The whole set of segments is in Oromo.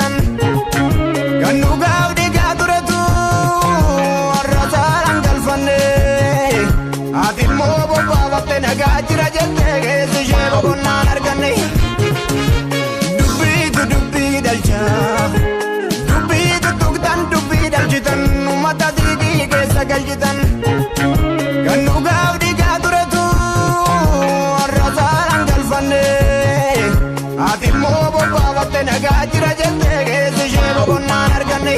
galchitan kan dhugaaf dhiigaa turetu warra saalaan galfanne ati immoo bobbaafatte nagaa jira jettee keessi ishee boqonnaan arganne dubbiitu dubbii dhalcha dubbiitu dhuftan dubbii dhalchitan uummata diigii keessa galchitan kan dhugaaf dhiigaa turetu warra saalaan galfanne ati immoo bobbaafatte nagaa jira jettee keessi ishee boqonnaan arganne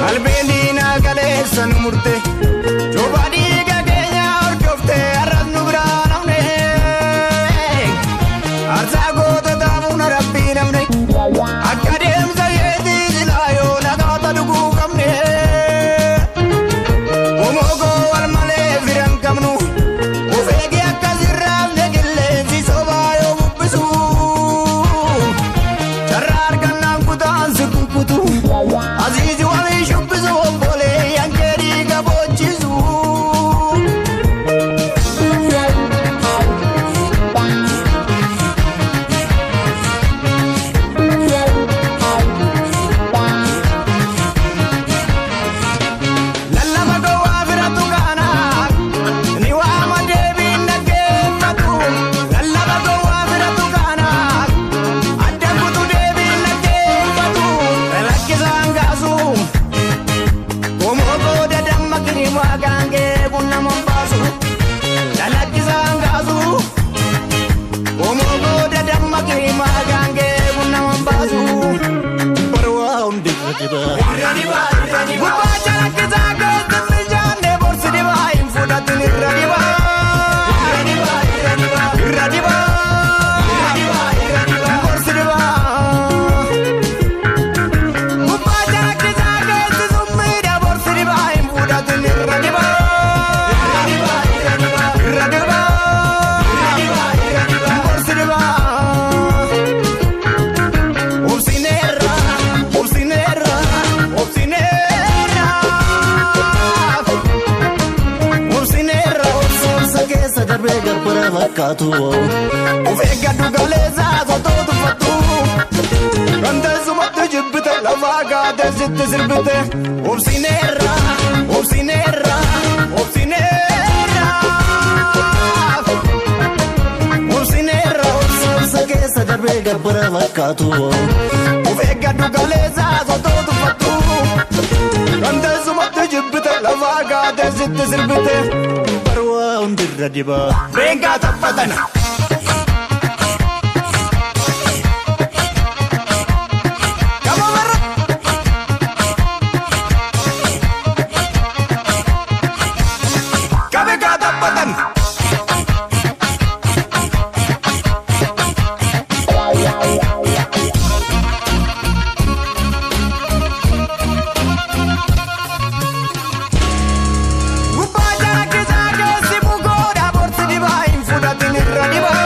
albeeliina galeessan murte jooba dhiiga keenya hordofte arras nu biraa namne aarsaa gootota fuuna rabbii namne akka deemsa yeetii silaa yoo nagaata dhuguu qabne omogoo wal malee firan qabnu of eegee akkas irraafne qilleensi sobaa yoo bubbisu carraa argannaan kutaan si kukkutu aziizi walii shubbisu obbolee yankee dhiiga boochisu lallaba gowwaa firatu kana ni waama deebiin dhaggeeffatu lallaba gowwaa firatu kana adda kutu deebiin dhaggeeffatu lakkisaan gaasu omogoo dadamma kirimaa gaangee kunnaman baasu lakkisaan gaasu omogoo dadamma kirimaa gaangee kunnaman baasu barwaa hundi irra dibaa gubbaacha lakkisaa keessatti mijaanne borsi dibaa hin fudhatin irra dibaa borsi dibaa gubbaacha lakkisaa keessi summiidha borsi dibaa hin fudhatin irra dibaa borsi dibaa obsineerra obsineerra obsineerra obsineerra obsoomsa keessa darbee gabbara fakkaatu of eeggadhu galeessaa sotoo tuffattu kan teessumatti jibbite lafaa kaatee sitti sirbite obsineerra obsineerra obsineerra obsineerra obsoomsa keessa darbee gabbara fakkaatu of eeggadhu galeessaa sotoo tuffattu kan teessumatti jibbite lafaa kaatee sitti sirbite barwaa hundirra dibaa beengaa taphatana kabeka taphatan gubbaacha lakkisaa keessi bugoodha borsi dibaa hin fudhatin irra dibaa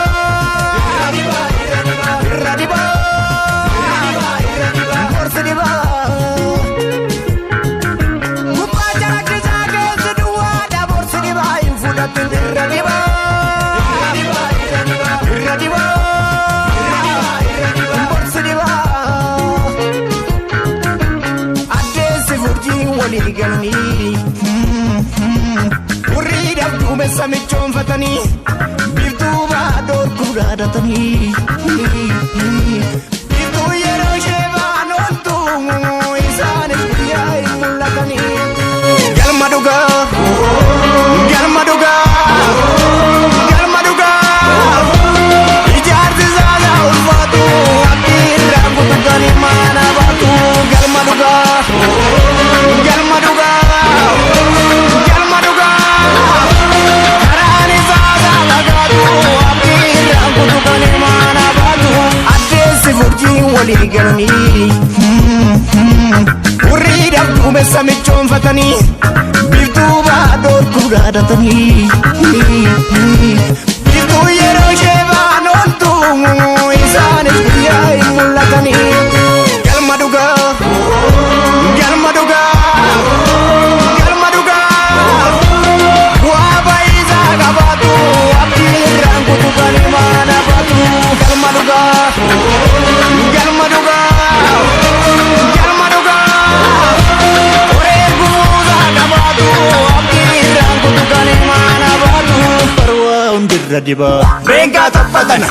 borsi dibaa gubbaacha lakkisaa keessi duwwaadha borsi dibaa hin fudhatin irra dibaa borsi dibaa addeessi furjiin walii galanii hurriidhaaf duumessa michoonfatanii biiftuu baadoo gurgaadatanii biiftuu yeroo ishee baan ooltu isaanis guyyaa hin mul'atanii galma dhugaa galma dhugaa galma dhugaa ijaarsi saasaa ulfaatu abdii irraa kutukkanii maana baatu galma dhugaa galma dhugaa galma dhugaa karaan isaa lagaatu abdii irraa kutukkanii maana baatu addeessi furjiin walii galanii hurriidhaaf duumessa michoonfatanii biiftuu baadoo gurgaadatanii biiftuu yeroo ishee baan ooltu isaanis guyyaa hin mul'atanii galma dhugaa galma dhugaa irra dibaa beengaa taphatan.